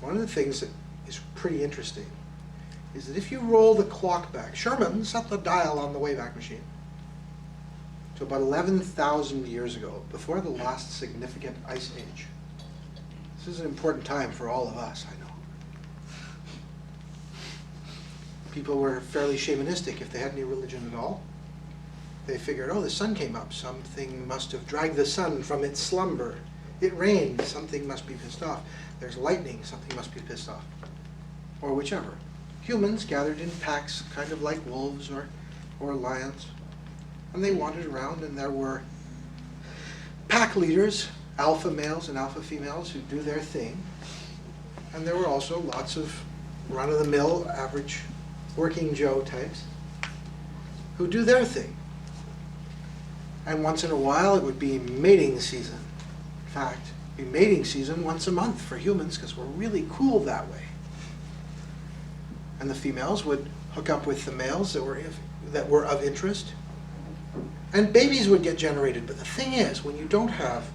one of the things that is pretty interesting is that if you roll the clock back, Sherman set the dial on the Wayback Machine to about 11,000 years ago, before the last significant ice age. This is an important time for all of us, I know. People were fairly shamanistic if they had any religion at all. They figured, oh, the sun came up. Something must have dragged the sun from its slumber. It rained. Something must be pissed off. There's lightning. Something must be pissed off. Or whichever. Humans gathered in packs, kind of like wolves or lions. And they wandered around, and there were pack leaders, alpha males and alpha females, who do their thing. And there were also lots of run-of-the-mill, average working Joe types who do their thing. And once in a while it would be mating season. In fact, it'd be mating season once a month for humans because we're really cool that way. And the females would hook up with the males that were of interest. And babies would get generated. But the thing is, when you don't have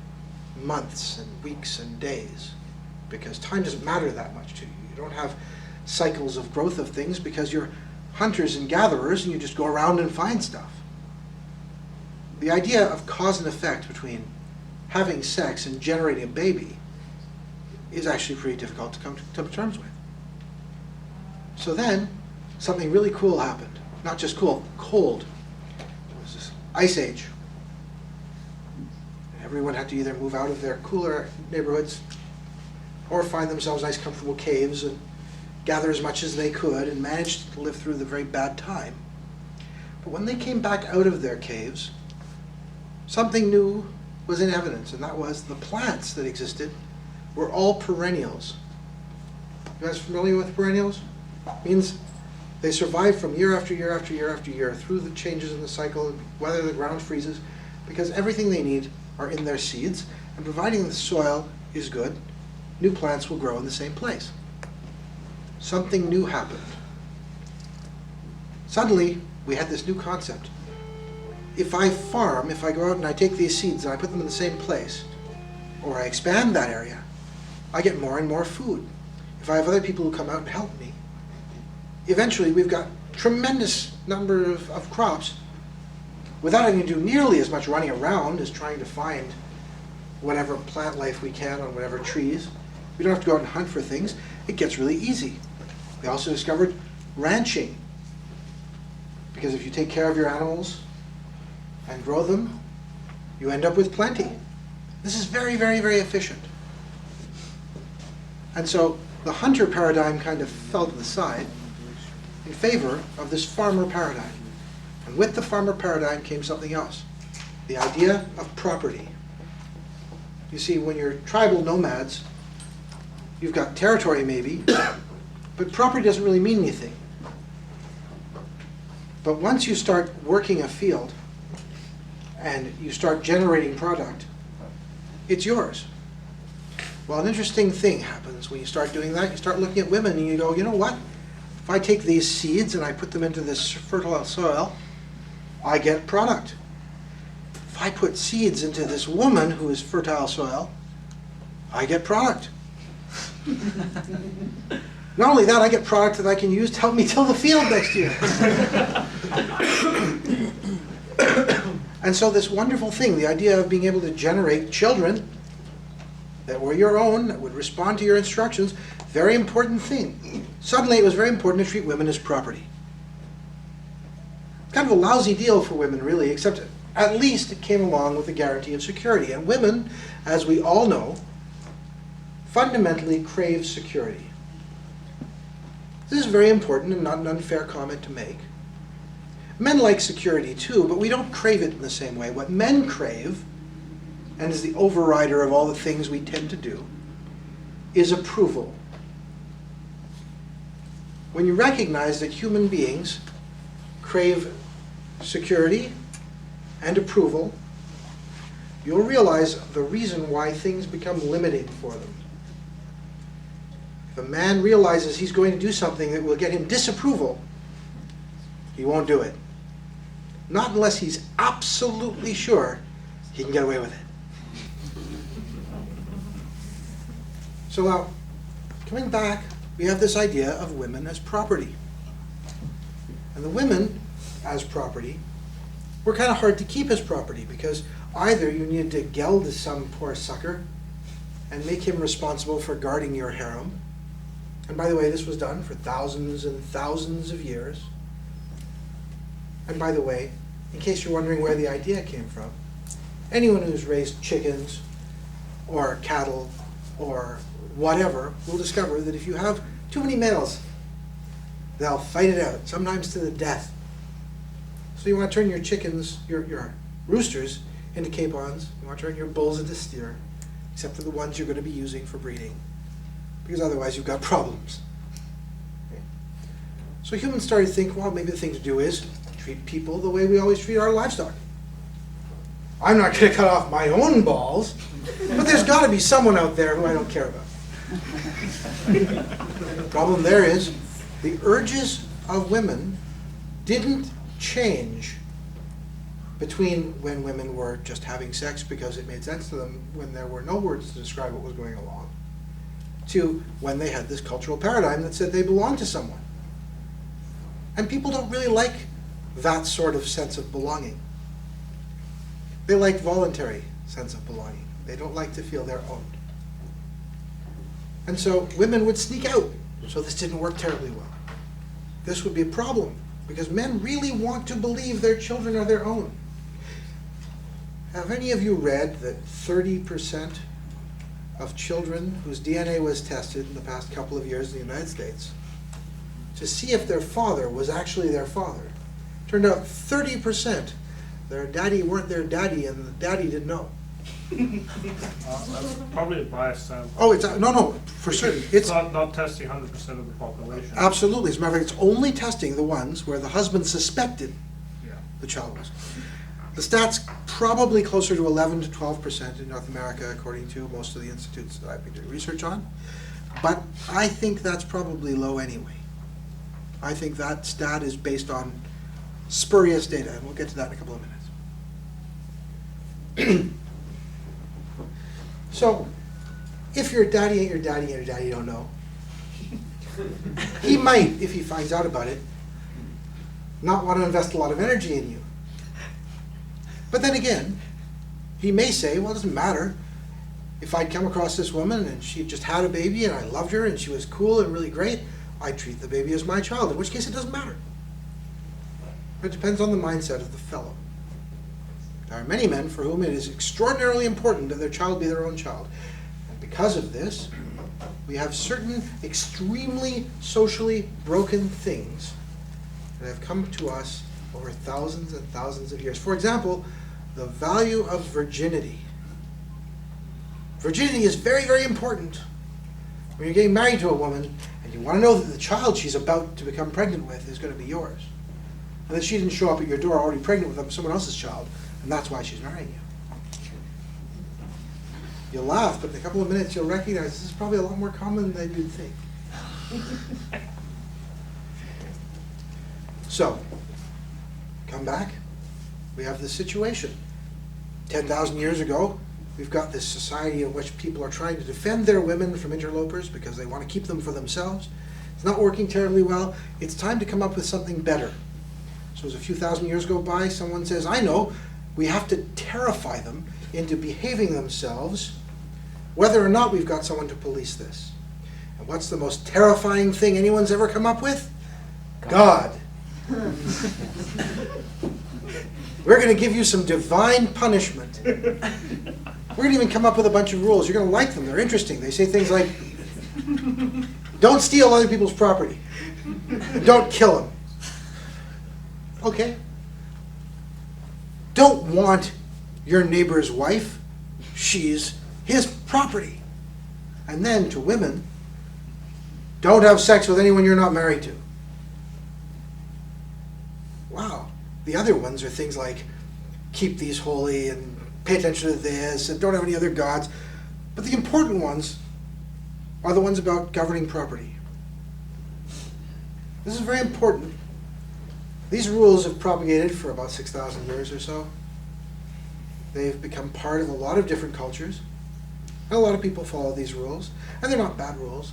months and weeks and days, because time doesn't matter that much to you, you don't have cycles of growth of things because you're hunters and gatherers and you just go around and find stuff. The idea of cause and effect between having sex and generating a baby is actually pretty difficult to come to terms with. So then, something really cool happened. Not just cool, cold. It was this ice age. Everyone had to either move out of their cooler neighborhoods or find themselves nice comfortable caves and gather as much as they could and manage to live through the very bad time. But when they came back out of their caves, something new was in evidence, and that was the plants that existed were all perennials. You guys familiar with perennials? It means they survive from year after year after year after year through the changes in the cycle, whether the ground freezes, because everything they need are in their seeds, and providing the soil is good, new plants will grow in the same place. Something new happened. Suddenly, we had this new concept. If I farm, if I go out and I take these seeds and I put them in the same place, or I expand that area, I get more and more food. If I have other people who come out and help me, eventually we've got tremendous number of crops without having to do nearly as much running around as trying to find whatever plant life we can on whatever trees. We don't have to go out and hunt for things. It gets really easy. We also discovered ranching. Because if you take care of your animals and grow them, you end up with plenty. This is very, very, very efficient. And so the hunter paradigm kind of fell to the side in favor of this farmer paradigm. And with the farmer paradigm came something else, the idea of property. You see, when you're tribal nomads, you've got territory maybe, but property doesn't really mean anything. But once you start working a field and you start generating product, it's yours. Well, an interesting thing happens when you start doing that. You start looking at women and you go, you know what? If I take these seeds and I put them into this fertile soil, I get product. If I put seeds into this woman who is fertile soil, I get product. Not only that, I get product that I can use to help me till the field next year. And so this wonderful thing, the idea of being able to generate children that were your own, that would respond to your instructions, very important thing. Suddenly it was very important to treat women as property. Kind of a lousy deal for women, really, except at least it came along with a guarantee of security. And women, as we all know, fundamentally crave security. This is very important and not an unfair comment to make. Men like security too, but we don't crave it in the same way. What men crave, and is the overrider of all the things we tend to do, is approval. When you recognize that human beings crave security and approval, you'll realize the reason why things become limiting for them. If a man realizes he's going to do something that will get him disapproval, he won't do it. Not unless he's absolutely sure he can get away with it. So now, coming back, we have this idea of women as property. And the women as property were kind of hard to keep as property because either you needed to geld some poor sucker and make him responsible for guarding your harem. And by the way, this was done for thousands and thousands of years. And by the way, in case you're wondering where the idea came from, anyone who's raised chickens or cattle or whatever will discover that if you have too many males, they'll fight it out, sometimes to the death. So you want to turn your chickens, your roosters, into capons. You want to turn your bulls into steer, except for the ones you're going to be using for breeding, because otherwise you've got problems. Okay. So humans started to think, well, maybe the thing to do is treat people the way we always treat our livestock. I'm not going to cut off my own balls, but there's got to be someone out there who I don't care about. The problem there is the urges of women didn't change between when women were just having sex because it made sense to them when there were no words to describe what was going along, to when they had this cultural paradigm that said they belonged to someone. And people don't really like that sort of sense of belonging. They like voluntary sense of belonging. They don't like to feel they're owned. And so women would sneak out. So this didn't work terribly well. This would be a problem because men really want to believe their children are their own. Have any of you read that 30% of children whose DNA was tested in the past couple of years in the United States to see if their father was actually their father, turned out 30% their daddy weren't their daddy and the daddy didn't know. That's probably a biased sample. Oh, it's no, for certain. It's not testing 100% of the population. Absolutely. As a matter of fact, it's only testing the ones where the husband suspected the child was. The stats probably closer to 11 to 12% in North America, according to most of the institutes that I've been doing research on. But I think that's probably low anyway. I think that stat is based on spurious data, and we'll get to that in a couple of minutes. So, if your daddy ain't your daddy and your daddy don't know, he might, if he finds out about it, not want to invest a lot of energy in you. But then again, he may say, well, it doesn't matter. If I'd come across this woman and she just had a baby and I loved her and she was cool and really great, I'd treat the baby as my child, in which case it doesn't matter. It depends on the mindset of the fellow. There are many men for whom it is extraordinarily important that their child be their own child. And because of this, we have certain extremely socially broken things that have come to us over thousands and thousands of years. For example, the value of virginity. Virginity is very, very important when you're getting married to a woman and you want to know that the child she's about to become pregnant with is going to be yours. And that she didn't show up at your door already pregnant with someone else's child, and that's why she's marrying you. You'll laugh, but in a couple of minutes you'll recognize this is probably a lot more common than you'd think. So, come back. We have this situation. 10,000 years ago, we've got this society in which people are trying to defend their women from interlopers because they want to keep them for themselves. It's not working terribly well. It's time to come up with something better. So as a few thousand years go by, someone says, I know, we have to terrify them into behaving themselves, whether or not we've got someone to police this. And what's the most terrifying thing anyone's ever come up with? God. We're going to give you some divine punishment. We're going to even come up with a bunch of rules. You're going to like them. They're interesting. They say things like, don't steal other people's property. Don't kill them. Okay. Don't want your neighbor's wife. She's his property. And then to women, don't have sex with anyone you're not married to. Wow. The other ones are things like keep these holy and pay attention to this and don't have any other gods. But the important ones are the ones about governing property. This is very important. These rules have propagated for about 6,000 years or so. They've become part of a lot of different cultures. And a lot of people follow these rules. And they're not bad rules.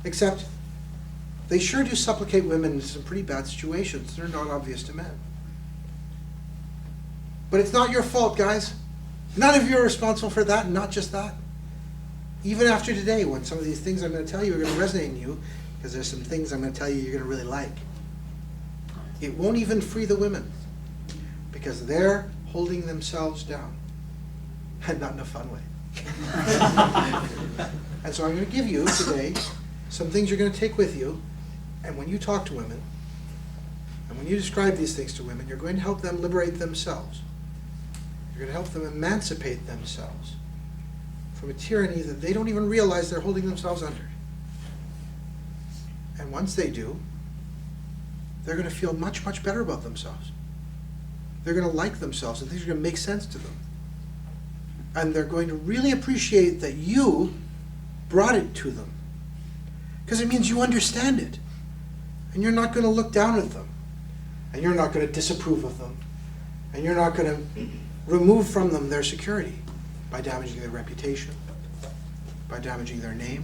Except they sure do supplicate women in some pretty bad situations. They're not obvious to men. But it's not your fault, guys. None of you are responsible for that, and not just that. Even after today, when some of these things I'm going to tell you are going to resonate in you, because there's some things I'm going to tell you you're going to really like. It won't even free the women, because they're holding themselves down, and not in a fun way. And so I'm going to give you today some things you're going to take with you, and when you talk to women, and when you describe these things to women, you're going to help them liberate themselves. You're going to help them emancipate themselves from a tyranny that they don't even realize they're holding themselves under. And once they do, they're going to feel much, much better about themselves. They're going to like themselves, and things are going to make sense to them. And they're going to really appreciate that you brought it to them. Because it means you understand it. And you're not going to look down at them. And you're not going to disapprove of them. And you're not going to remove from them their security by damaging their reputation, by damaging their name,